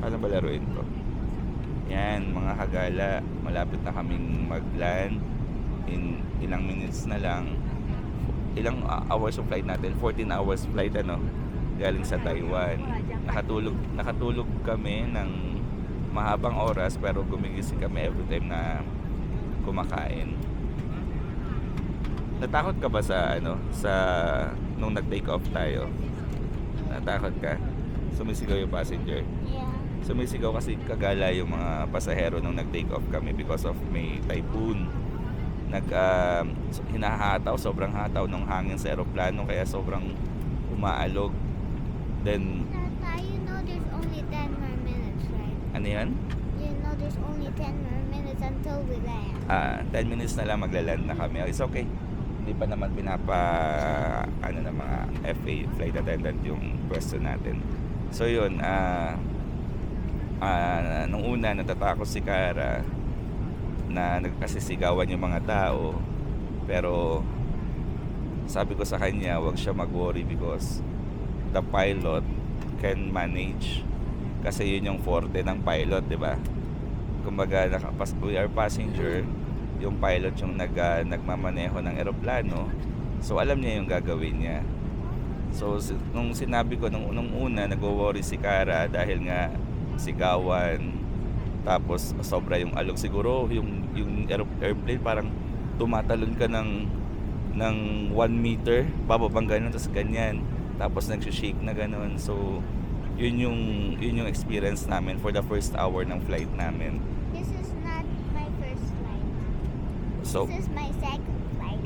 Paano ba laruin 'to? Yan mga kagala, malapit na kaming mag-land. In ilang minutes na lang. Ilang hours yung flight natin? 14 hours flight ano, galing sa Taiwan. Nakatulog kami ng mahabang oras pero gumigising kami every time na kumakain. Natakot ka ba sa ano, sa nung nag-take off tayo? Natakot ka? Sumisigaw yung passenger. Yeah. Sumisigaw kasi kagala yung mga pasahero nung nag-take off kami because of may typhoon. Hinahataw, sobrang hataw ng hangin sa eroplano kaya sobrang umaalog. Then, Tata, you know there's only 10 more minutes, right? ano yan? You know there's only 10 more minutes until we land. 10 minutes na lang maglaland na kami. It's okay. Hindi pa naman ano na mga FA, flight attendant yung pwesto natin. So yun, nung una natatakot si Kara na nagkasisigawan yung mga tao, pero sabi ko sa kanya wag siya mag-worry because the pilot can manage, kasi yun yung forte ng pilot, di ba? Kumbaga we are passenger, yung pilot yung nagmamaneho ng eroplano, so alam niya yung gagawin niya. So nung sinabi ko nung una nagwo-worry si Kara dahil nga sigawan, tapos sobra yung alog, siguro yung airplane parang tumatalon ka ng 1 meter bababang ganun, tapos ganyan, tapos nagshake na ganun. So yun yung experience namin for the first hour ng flight namin. This is not my first flight. So This is my second flight.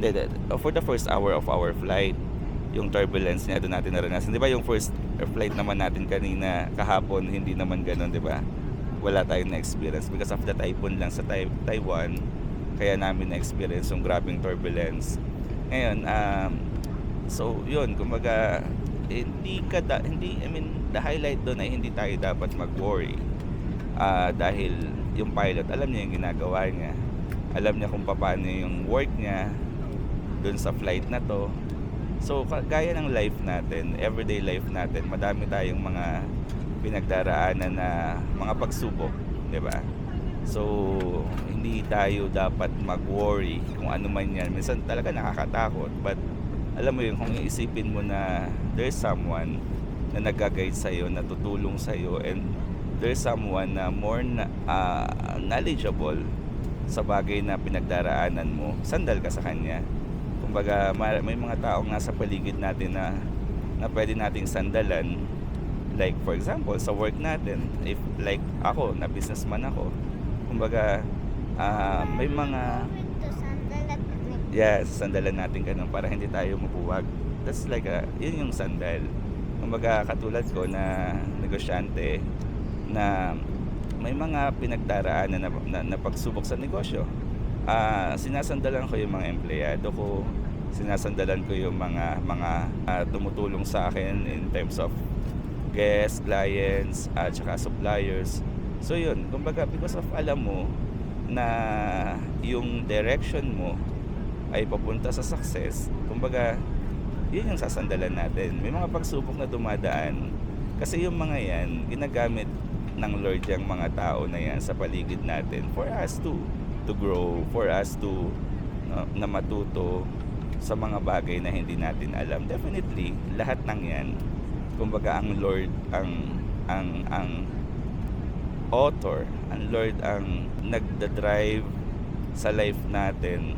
for the first hour of our flight, yung turbulence niya doon natin naranasan. Di ba yung first flight naman natin kanina, kahapon, hindi naman ganun, di ba? Wala tayong na-experience because of the typhoon lang sa Taiwan, kaya namin na-experience yung grabing turbulence. Ngayon, so yun, kumbaga, I mean, the highlight doon ay hindi tayo dapat mag-worry. Dahil yung pilot, alam niya yung ginagawa niya. Alam niya kung paano yung work niya doon sa flight na to. So gaya ng life natin, everyday life natin, madami tayong mga pinagdaraanan na mga pagsubok, 'di ba? So hindi tayo dapat mag-worry kung ano man 'yan. Minsan talaga nakakatakot, but alam mo yun, kung iisipin mo na there's someone na nag-guide sa iyo, na tutulong sa iyo, and there's someone na more knowledgeable sa bagay na pinagdaraanan mo, sandal ka sa kanya. Kumbaga may mga taong nasa paligid natin na pwede nating sandalan, like for example sa work natin, if like ako na businessman ako, kumbaga may mga sandalan natin ganun para hindi tayo mabuwag. That's like yun yung sandal. Kumbaga katulad ko na negosyante na may mga pinagdaraanan na pagsubok sa negosyo. Sinasandalan ko yung mga empleyado ko, sinasandalan ko yung mga tumutulong sa akin in terms of guests, clients, at saka suppliers. So yun, kumbaga because of alam mo na yung direction mo ay papunta sa success, kumbaga yun yung sasandalan natin. May mga pagsubok na dumadaan kasi yung mga yan ginagamit ng Lord yung mga tao na yan sa paligid natin for us to grow, for us to na matuto sa mga bagay na hindi natin alam. Definitely lahat ng yan, kumbaga ang Lord ang author, ang Lord ang nagda-drive sa life natin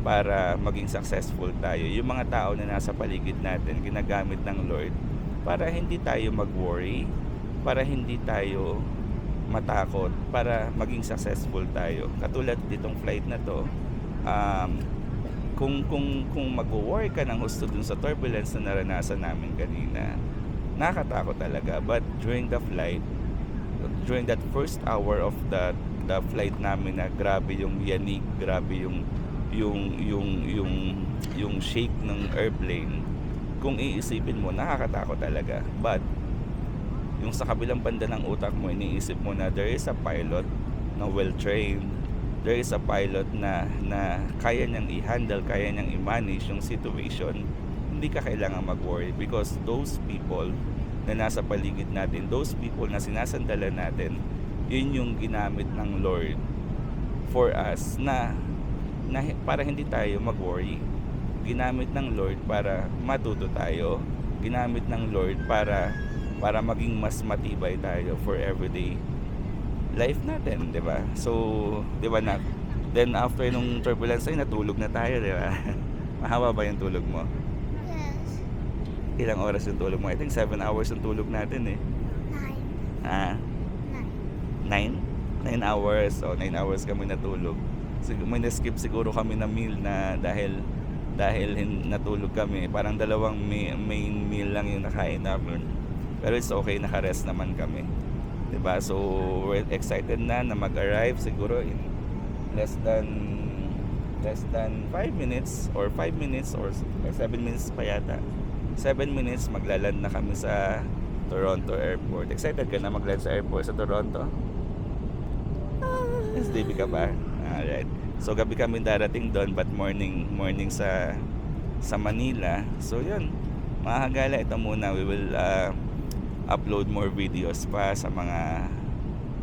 para maging successful tayo. Yung mga tao na nasa paligid natin ginagamit ng Lord para hindi tayo mag-worry, para hindi tayo matakot, para maging successful tayo. Katulad ditong flight na to, kung mag-worry ka ng gusto dun sa turbulence na naranasan namin kanina, nakakatakot talaga. But during the flight, during that first hour of the flight namin, na grabe yung yanig, grabe yung shake ng airplane, kung iisipin mo, nakakatakot talaga. But yung sa kabilang banda ng utak mo, iniisip mo na there is a pilot na well trained, there is a pilot na kaya niyang i-handle, kaya niyang i-manage yung situation. Hindi ka kailangan mag-worry because those people na nasa paligid natin, those people na sinasandalan natin, yun yung ginamit ng Lord for us na para hindi tayo mag-worry. Ginamit ng Lord para matuto tayo. Ginamit ng Lord para maging mas matibay tayo for everyday life natin, 'di ba? So, 'di ba na then after nung turbulence ay natulog na tayo, 'di ba? Mahaba ba yung tulog mo? Yes. Ilang oras yung tulog mo? I think 7 hours yung tulog natin eh. 9. Ah, 9? 9 hours. O, 9 hours kami natulog. May na-skip siguro kami na meal na dahil natulog kami. Parang dalawang main meal lang yung nakain namin. Pero it's okay, naka-rest naman kami. 'Di ba? So, we're excited na mag-arrive siguro in less than 5 minutes or 5 minutes or 7 minutes pa yata. 7 minutes maglaland na kami sa Toronto Airport. Excited ka na magland sa airport sa Toronto? Yes, baby ka ba? Alright. So gabi kami darating doon but morning sa Manila. So yun, mga kagala, ito muna. We will upload more videos pa sa mga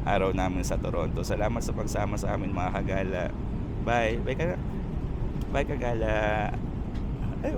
araw namin sa Toronto. Salamat sa pagsama sa amin, mga kagala. Bye. Bye ka. Bye kagala. Ay,